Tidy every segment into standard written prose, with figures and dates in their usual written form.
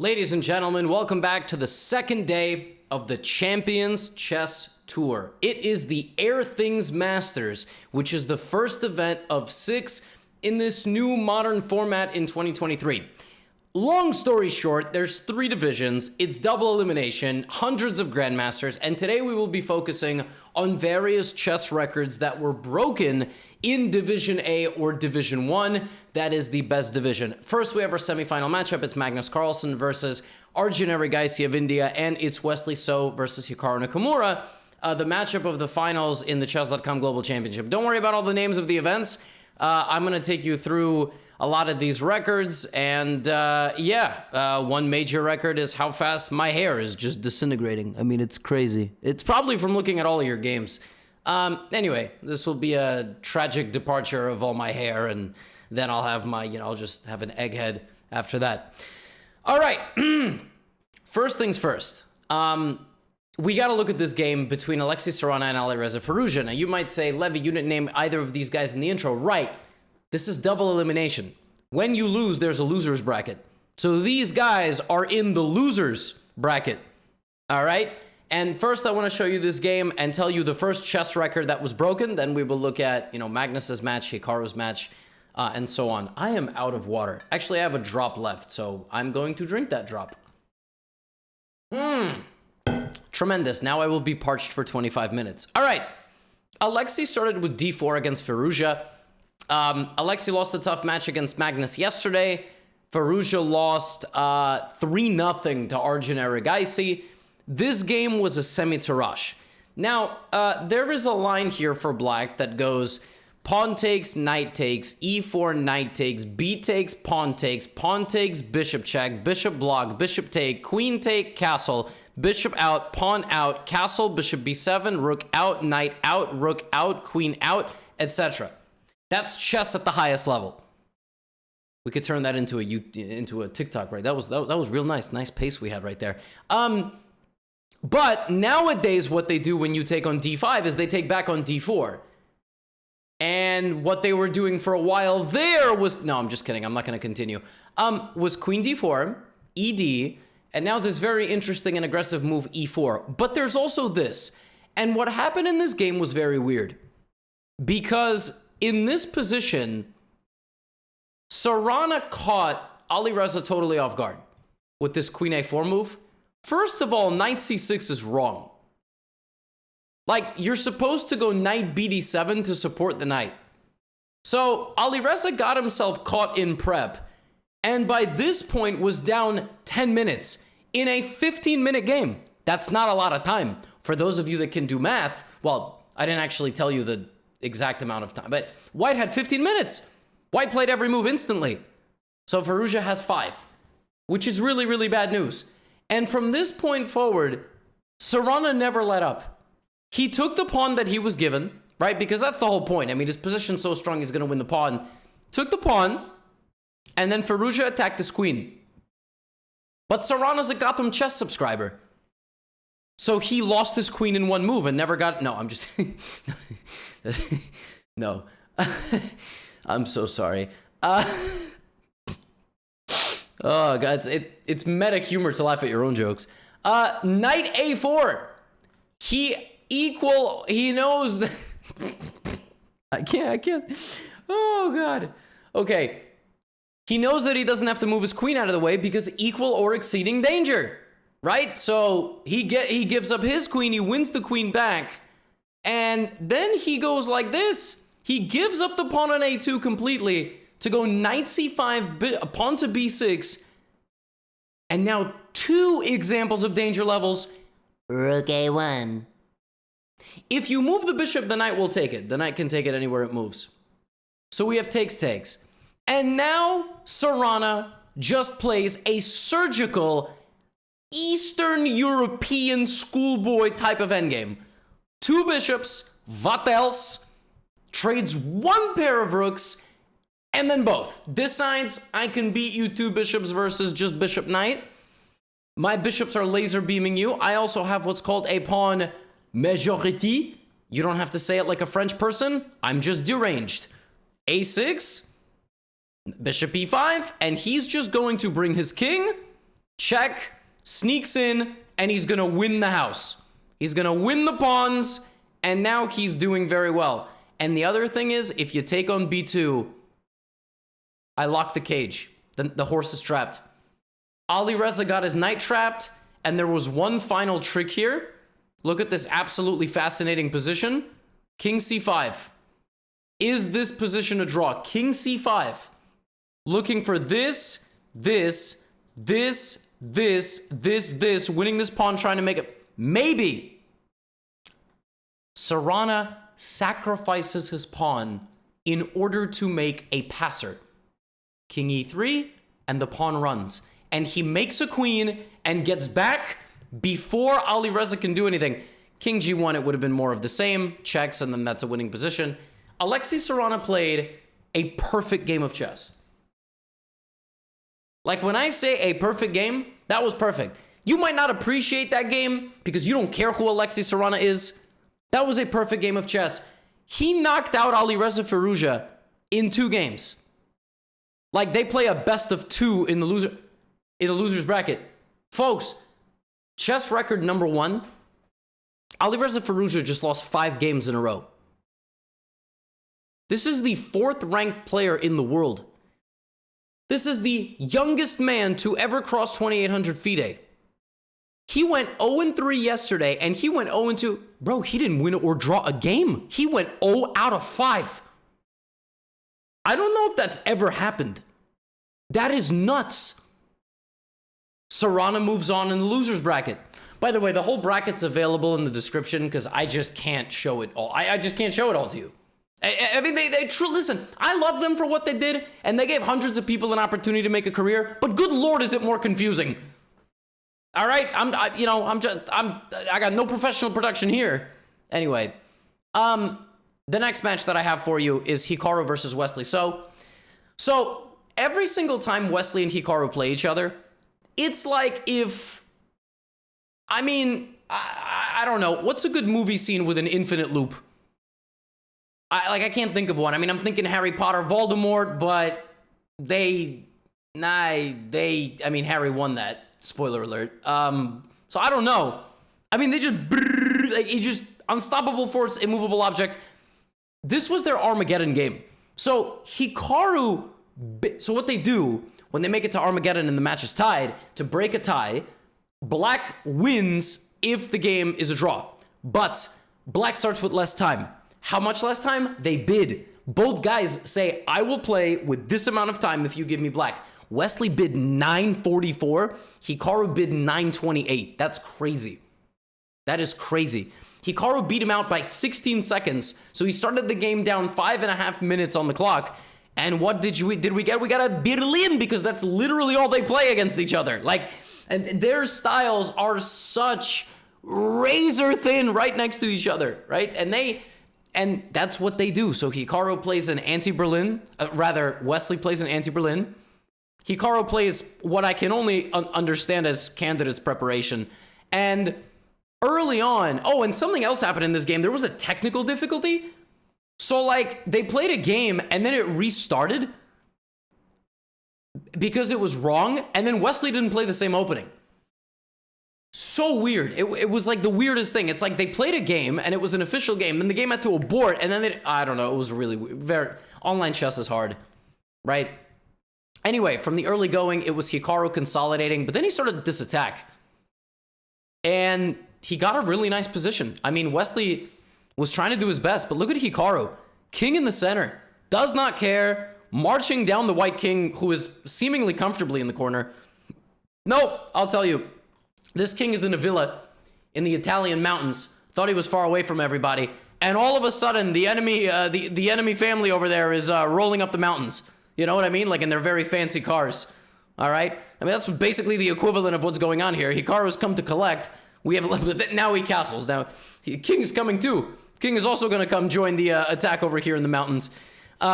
Ladies and gentlemen, welcome back to the second day of the Champions Chess Tour. It is the Air Things Masters, which is the first event of 6 in this new modern format in 2023. Long story short, there's 3 divisions, it's double elimination, hundreds of grandmasters, and today we will be focusing on various chess records that were broken in Division A or Division 1. That is the best division. First, we have our semifinal matchup. It's Magnus Carlsen versus Arjun Erigaisi of India, and it's Wesley So versus Hikaru Nakamura, the matchup of the finals in the Chess.com Global Championship. Don't worry about all the names of the events. I'm going to take you through a lot of these records, and one major record is how fast my hair is just disintegrating. I mean, it's crazy. It's probably from looking at all of your games. Anyway, this will be a tragic departure of all my hair, and then I'll have my, I'll just have an egghead after that. All right, first things first. We got to look at this game between Alexei Serana and Alireza Firouzja. Now, you might say, Levy, you didn't name either of these guys in the intro. Right. This is double elimination. When you lose, there's a loser's bracket. So these guys are in the loser's bracket. All right? And first, I want to show you this game and tell you the first chess record that was broken. Then we will look at, Magnus's match, Hikaru's match, and so on. I am out of water. Actually, I have a drop left, so I'm going to drink that drop. Tremendous. Now I will be parched for 25 minutes. All right. Alexei started with d4 against Firouzja. Alexei lost a tough match against Magnus yesterday. Firouzja lost 3-0 to Arjun Erigaisi. This game was a semi-Tarrasch. Now, there is a line here for black that goes pawn takes, knight takes, e4, knight takes, b takes, pawn takes, bishop check, bishop block, bishop take, queen take, castle, bishop out, pawn out, castle, bishop b7, rook out, knight out, rook out, queen out, etc. That's chess at the highest level. We could turn that into a TikTok, right? That was real nice. Nice pace we had right there. But nowadays, what they do when you take on d5 is they take back on d4. And what they were doing for a while there was... No, I'm just kidding. I'm not going to continue. Was queen d4, ed, and now this very interesting and aggressive move e4. But there's also this. And what happened in this game was very weird. Because in this position, Serana caught Alireza totally off guard with this queen a4 move. First of all, knight c6 is wrong. Like, you're supposed to go knight bd7 to support the knight. So Alireza got himself caught in prep, and by this point was down 10 minutes in a 15-minute game. That's not a lot of time. For those of you that can do math, well, I didn't actually tell you the exact amount of time, but White had 15 minutes. White played every move instantly. So Firouzja has 5, which is really, really bad news. And from this point forward, Serana never let up. He took the pawn that he was given, right? Because that's the whole point. I mean, his position's so strong, he's going to win the pawn. Took the pawn, and then Firouzja attacked his queen. But Serana's a GothamChess subscriber. So he lost his queen in one move and never got... No, I'm just... No. I'm so sorry. Oh, God. It's meta humor to laugh at your own jokes. Knight a4. He knows that... I can't. Oh, God. Okay. He knows that he doesn't have to move his queen out of the way because equal or exceeding danger, right? So he gives up his queen, he wins the queen back, and then he goes like this. He gives up the pawn on a2 completely to go knight c5, pawn to b6, and now 2 examples of danger levels. Rook a1. If you move the bishop, the knight will take it. The knight can take it anywhere it moves. So we have takes. And now Serana just plays a surgical Eastern European schoolboy type of endgame. 2 bishops, what else? Trades 1 pair of rooks, and then both. Decides I can beat you 2 bishops versus just bishop knight. My bishops are laser beaming you. I also have what's called a pawn majorité. You don't have to say it like a French person. I'm just deranged. A6, bishop e5, and he's just going to bring his king check, sneaks in, and he's gonna win the house. He's gonna win the pawns, and now he's doing very well. And the other thing is, if you take on b2, I lock the cage. The horse is trapped. Alireza got his knight trapped, and there was one final trick here. Look at this absolutely fascinating position. King c5. Is this position a draw? King c5. Looking for this, this, this, winning this pawn, trying to make it. Maybe. Serana sacrifices his pawn in order to make a passer. King e3, and the pawn runs. And he makes a queen and gets back before Alireza can do anything. King g1, it would have been more of the same. Checks, and then that's a winning position. Alexei Serana played a perfect game of chess. Like, when I say a perfect game, that was perfect. You might not appreciate that game because you don't care who Alexei Serana is. That was a perfect game of chess. He knocked out Alireza Firouzja in 2 games. Like, they play a best of 2 in the loser's bracket. Folks, chess record number 1, Alireza Firouzja just lost 5 games in a row. This is the 4th ranked player in the world. This is the youngest man to ever cross 2,800 FIDE. He went 0-3 yesterday, and he went 0-2. Bro, he didn't win or draw a game. He went 0 out of 5. I don't know if that's ever happened. That is nuts. Serana moves on in the loser's bracket. By the way, the whole bracket's available in the description because I just can't show it all. I just can't show it all to you. I mean, they truly, listen, I love them for what they did, and they gave hundreds of people an opportunity to make a career, but good Lord, is it more confusing. All right, I got no professional production here. Anyway, the next match that I have for you is Hikaru versus Wesley. So every single time Wesley and Hikaru play each other, it's like if, I mean, I don't know, what's a good movie scene with an infinite loop? I can't think of one. I mean, I'm thinking Harry Potter, Voldemort, but I mean, Harry won that. Spoiler alert. So I don't know. I mean, they just unstoppable force, immovable object. This was their Armageddon game. So Hikaru, so what they do when they make it to Armageddon and the match is tied, to break a tie, Black wins if the game is a draw. But Black starts with less time. How much less time? They bid. Both guys say, I will play with this amount of time if you give me Black. Wesley bid 9:44. Hikaru bid 9:28. That's crazy. That is crazy. Hikaru beat him out by 16 seconds. So he started the game down 5.5 minutes on the clock. And what did we get? We got a Berlin, because that's literally all they play against each other. Like, and their styles are such razor thin right next to each other, right? And that's what they do. So Hikaru plays an anti-Berlin, Wesley plays an anti-Berlin. Hikaru plays what I can only understand as candidates preparation. And early on, and something else happened in this game. There was a technical difficulty. So, like, they played a game and then it restarted because it was wrong. And then Wesley didn't play the same opening. So weird. It was like the weirdest thing. It's like they played a game and it was an official game. Then the game had to abort. And then I don't know. It was really weird. Online chess is hard, right? Anyway, from the early going, it was Hikaru consolidating. But then he started this attack. And he got a really nice position. I mean, Wesley was trying to do his best. But look at Hikaru. King in the center. Does not care. Marching down the white king, who is seemingly comfortably in the corner. Nope, I'll tell you. This king is in a villa in the Italian mountains. Thought he was far away from everybody. And all of a sudden, the enemy family over there is rolling up the mountains. You know what I mean? Like in their very fancy cars. All right? I mean, that's basically the equivalent of what's going on here. Hikaru's come to collect. We have now he castles. Now, king is coming too. King is also going to come join the attack over here in the mountains.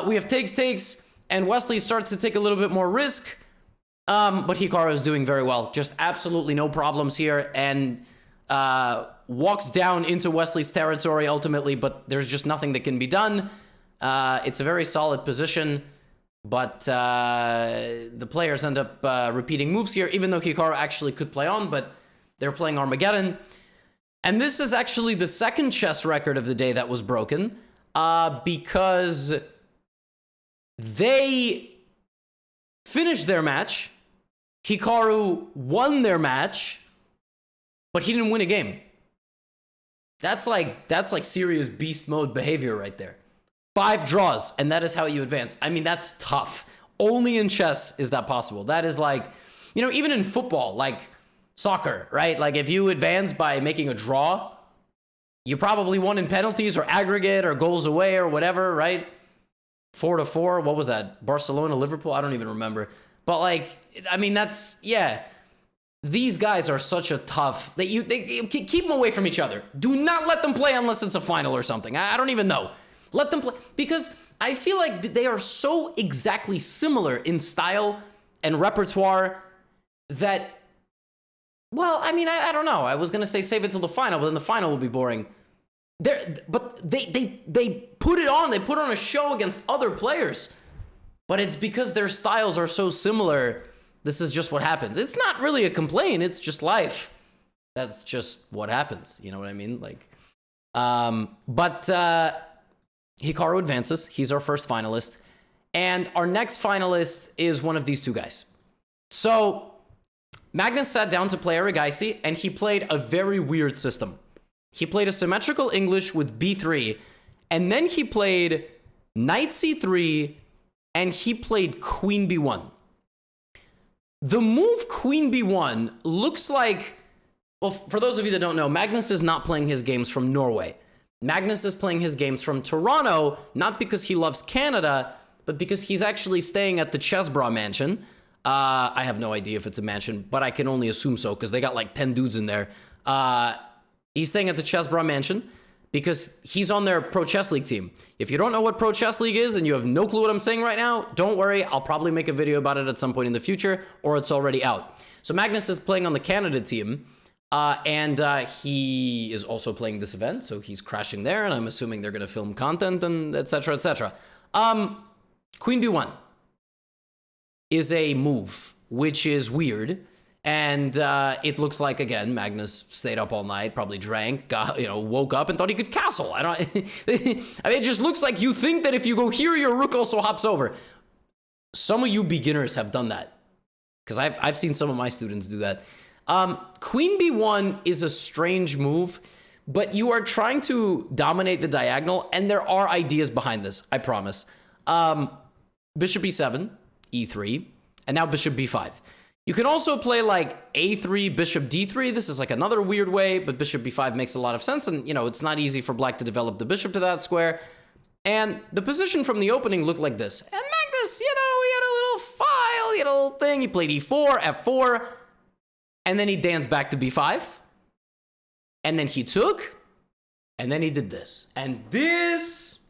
We have takes, and Wesley starts to take a little bit more risk. But Hikaru is doing very well. Just absolutely no problems here. And walks down into Wesley's territory ultimately, but there's just nothing that can be done. It's a very solid position. But the players end up repeating moves here, even though Hikaru actually could play on, but they're playing Armageddon. And this is actually the second chess record of the day that was broken, because they finished their match. Hikaru won their match, but he didn't win a game. That's like serious beast mode behavior right there. 5 draws, and that is how you advance. I mean, that's tough. Only in chess is that possible. That is like, you know, even in football, like soccer, right? Like if you advance by making a draw, you probably won in penalties or aggregate or goals away or whatever, right? 4-4. What was that? Barcelona, Liverpool? I don't even remember. But like, I mean, that's, yeah. These guys are such a tough, they keep them away from each other. Do not let them play unless it's a final or something. I don't even know. Let them play, because I feel like they are so exactly similar in style and repertoire that, well, I mean, I don't know. I was going to say save it till the final, but then the final will be boring. But they put it on. They put on a show against other players. But it's because their styles are so similar. This is just what happens. It's not really a complaint. It's just life. That's just what happens. You know what I mean? Like, Hikaru advances. He's our first finalist. And our next finalist is one of these two guys. So Magnus sat down to play Erigaisi, and he played a very weird system. He played a symmetrical English with b3, and then he played knight c3, and he played queen b1. The move queen b1 looks like, well, for those of you that don't know, Magnus is not playing his games from Norway. Magnus is playing his games from Toronto, not because he loves Canada, but because he's actually staying at the Chessbra mansion. I have no idea if it's a mansion, but I can only assume so, because they got like 10 dudes in there. He's staying at the Chessbra mansion because he's on their Pro Chess League team. If you don't know what Pro Chess League is and you have no clue what I'm saying right now, don't worry. I'll probably make a video about it at some point in the future, or it's already out. So Magnus is playing on the Canada team, and he is also playing this event, so he's crashing there, and I'm assuming they're going to film content and etc., etc. Queen b1 is a move, which is weird. And it looks like, again, Magnus stayed up all night, probably drank, woke up and thought he could castle. I mean, it just looks like you think that if you go here, your rook also hops over. Some of you beginners have done that, because I've seen some of my students do that. Queen b1 is a strange move, but you are trying to dominate the diagonal, and there are ideas behind this, I promise. Bishop e7, e3, and now bishop b5. You can also play like a3, bishop d3. This is like another weird way, but bishop b5 makes a lot of sense. And, it's not easy for black to develop the bishop to that square. And the position from the opening looked like this. And Magnus, he had a little file, he had a little thing. He played e4, f4, and then he danced back to b5. And then he took, and then he did this. And this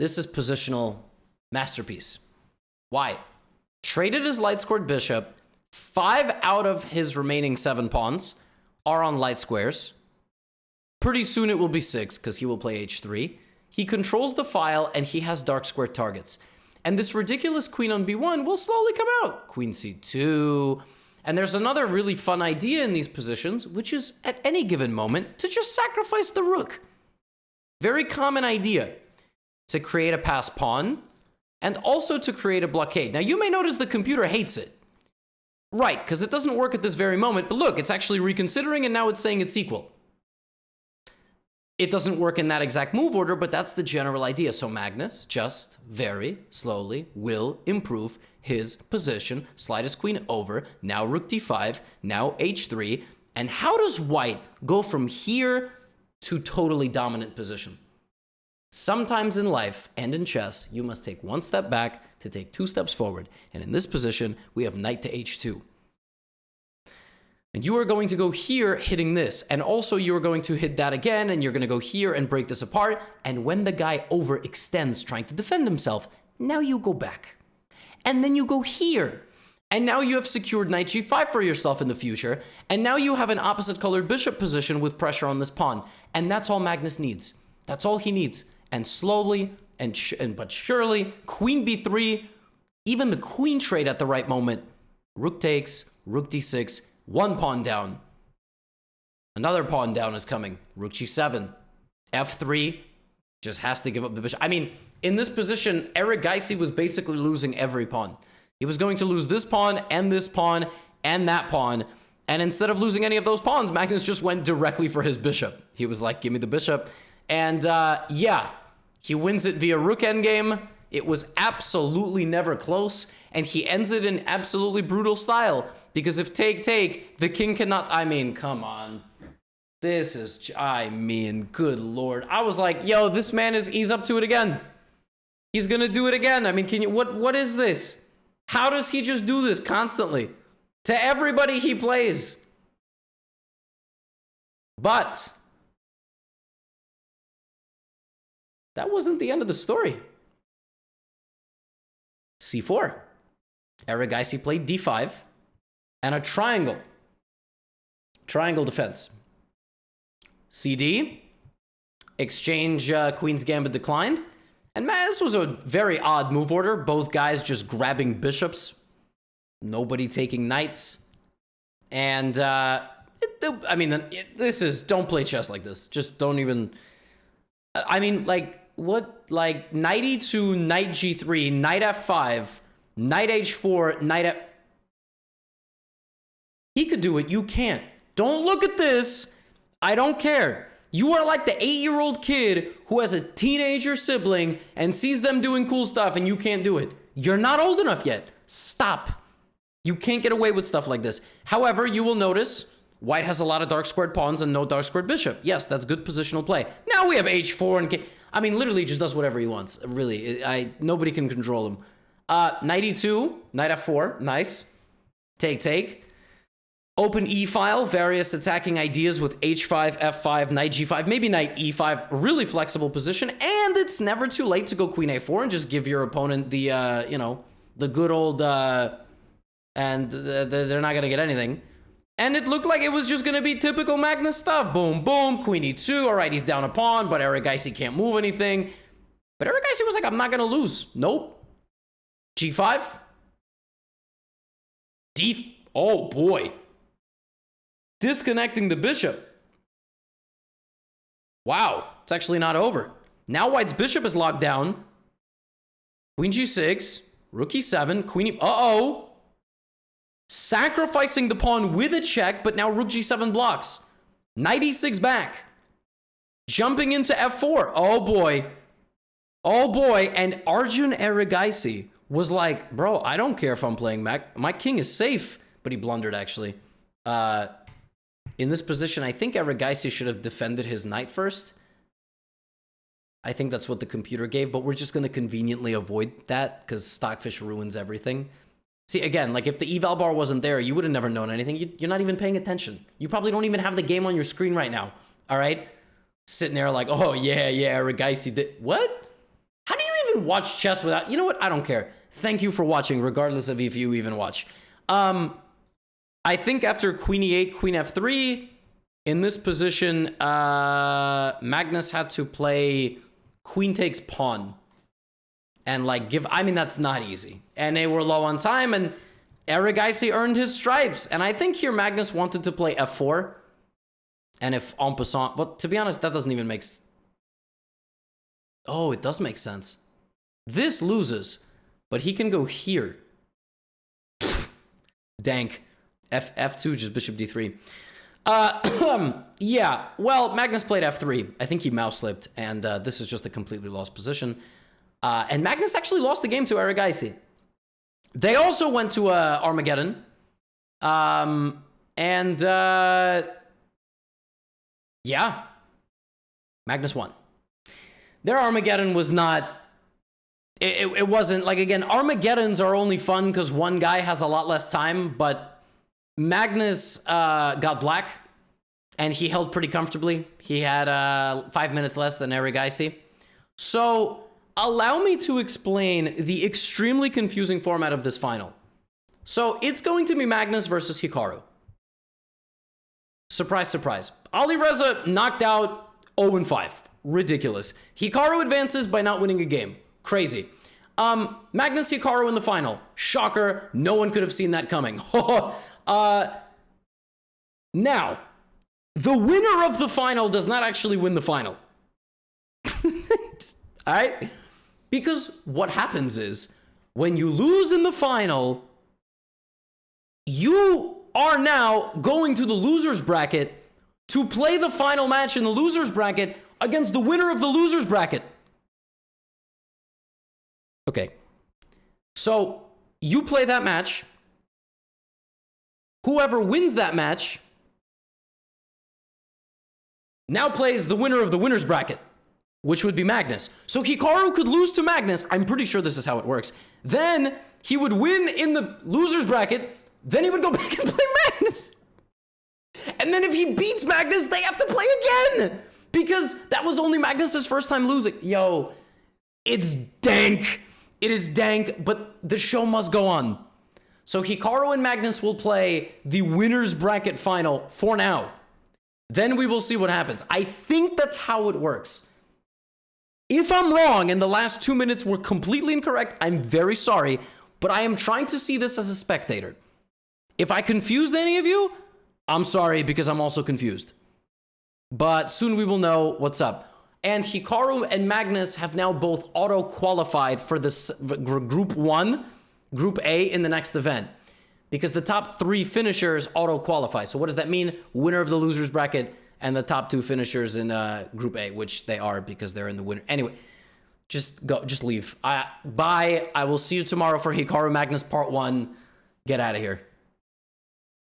is positional masterpiece. Why? Traded his light-squared bishop. 5 out of his remaining 7 pawns are on light squares. Pretty soon it will be 6, because he will play h3. He controls the file, and he has dark square targets. And this ridiculous queen on b1 will slowly come out. Queen c2. And there's another really fun idea in these positions, which is at any given moment to just sacrifice the rook. Very common idea. To create a passed pawn, and also to create a blockade. Now, you may notice the computer hates it. Right, because it doesn't work at this very moment, but look, it's actually reconsidering, and now it's saying it's equal. It doesn't work in that exact move order, but that's the general idea. So Magnus just very slowly will improve his position, slide his queen over, now rook d5, now h3, and how does white go from here to totally dominant position? Sometimes in life and in chess, you must take 1 step back to take 2 steps forward. And in this position, we have knight to h2. And you are going to go here hitting this. And also you are going to hit that again, and you're going to go here and break this apart. And when the guy overextends trying to defend himself, now you go back. And then you go here. And now you have secured knight g5 for yourself in the future. And now you have an opposite colored bishop position with pressure on this pawn. And that's all Magnus needs. That's all he needs. And slowly but surely, queen b3, even the queen trade at the right moment. Rook takes, rook d6, one pawn down. Another pawn down is coming. Rook g7, f3, just has to give up the bishop. I mean, in this position, Erigaisi was basically losing every pawn. He was going to lose this pawn and that pawn. And instead of losing any of those pawns, Magnus just went directly for his bishop. He was like, give me the bishop. And yeah, he wins it via rook endgame. It was absolutely never close. And he ends it in absolutely brutal style. Because if take, the king cannot, I mean, come on. This is, I mean, good lord. I was like, yo, this man he's up to it again. He's gonna do it again. I mean, what is this? How does he just do this constantly? To everybody he plays. But that wasn't the end of the story. c4. Erigaisi played d5 and a triangle. Triangle defense. cd. Exchange Queen's Gambit declined. And man, this was a very odd move order. Both guys just grabbing bishops. Nobody taking knights. And, I mean, this is, don't play chess like this. Just don't even, I mean, like, what, like, knight e2, knight g3, knight f5, knight h4, knight f... He could do it, you can't. Don't look at this. I don't care. You are like the 8-year-old kid who has a teenager sibling and sees them doing cool stuff and you can't do it. You're not old enough yet. Stop. You can't get away with stuff like this. However, you will notice white has a lot of dark squared pawns and no dark squared bishop. Yes, that's good positional play. Now we have h4 and I mean, literally just does whatever he wants. Really, nobody can control him. Knight e2, knight f4, nice. Take. Open e-file, various attacking ideas with h5, f5, knight g5, maybe knight e5, really flexible position, and it's never too late to go queen a4 and just give your opponent the, you know, the good old, and they're not gonna get anything. And it looked like it was just gonna be typical Magnus stuff. Boom, boom, queen e2, all right, he's down a pawn, but Erigaisi can't move anything. But Erigaisi was like, I'm not gonna lose. Nope. g5. Oh boy. Disconnecting the bishop. Wow, it's actually not over. Now white's bishop is locked down. Queen g6, rook e7, queen e... Uh-oh. Sacrificing the pawn with a check, but now rook g7 blocks. Knight e6 back. Jumping into f4. Oh boy. Oh boy. And Arjun Erigaisi was like, bro, I don't care if I'm playing my king is safe. But he blundered, actually. In this position, I think Erigaisi should have defended his knight first. I think that's what the computer gave, but we're just going to conveniently avoid that because Stockfish ruins everything. See, again, like if the eval bar wasn't there, you would have never known anything. You're not even paying attention. You probably don't even have the game on your screen right now, all right? Sitting there like, oh, yeah, Erigaisi did... What? How do you even watch chess without... You know what? I don't care. Thank you for watching, regardless of if you even watch. I think after queen e8, queen f3, in this position, Magnus had to play queen takes pawn. And like I mean, that's not easy. And they were low on time, and Erigaisi earned his stripes. And I think here Magnus wanted to play f4. And if en passant, but to be honest, that doesn't even make sense. Oh, it does make sense. This loses, but he can go here. Dank. F2, just bishop d3. Yeah, well, Magnus played f3. I think he mouse slipped, and this is just a completely lost position. And Magnus actually lost the game to Erigaisi. They also went to Armageddon. Yeah, Magnus won. Their Armageddon was not... It wasn't, like, again, Armageddons are only fun because one guy has a lot less time, but Magnus got black, and he held pretty comfortably. He had 5 minutes less than Erigaisi. So, allow me to explain the extremely confusing format of this final. So, it's going to be Magnus versus Hikaru. Surprise, surprise. Ali Reza knocked out 0-5. ridiculous. Hikaru advances by not winning a game. Crazy. Magnus Hikaru in the final. Shocker. No one could have seen that coming. Now, the winner of the final does not actually win the final. All right? Because what happens is, when you lose in the final, you are now going to the loser's bracket to play the final match in the loser's bracket against the winner of the loser's bracket. Okay. So, you play that match. Whoever wins that match now plays the winner of the winner's bracket, which would be Magnus. So Hikaru could lose to Magnus. I'm pretty sure this is how it works. Then he would win in the loser's bracket. Then he would go back and play Magnus. And then if he beats Magnus, they have to play again. Because that was only Magnus's first time losing. Yo, it's dank. It is dank, but the show must go on. So Hikaru and Magnus will play the winner's bracket final for now. Then we will see what happens. I think that's how it works. If I'm wrong and the last 2 minutes were completely incorrect, I'm very sorry, but I am trying to see this as a spectator. If I confused any of you, I'm sorry because I'm also confused. But soon we will know what's up. And Hikaru and Magnus have now both auto-qualified for this Group 1, Group A in the next event. Because the top 3 finishers auto-qualify. So what does that mean? Winner of the loser's bracket and the top 2 finishers in Group A, which they are because they're in the winner. Anyway, just go, just leave. Bye. I will see you tomorrow for Hikaru Magnus Part 1. Get out of here.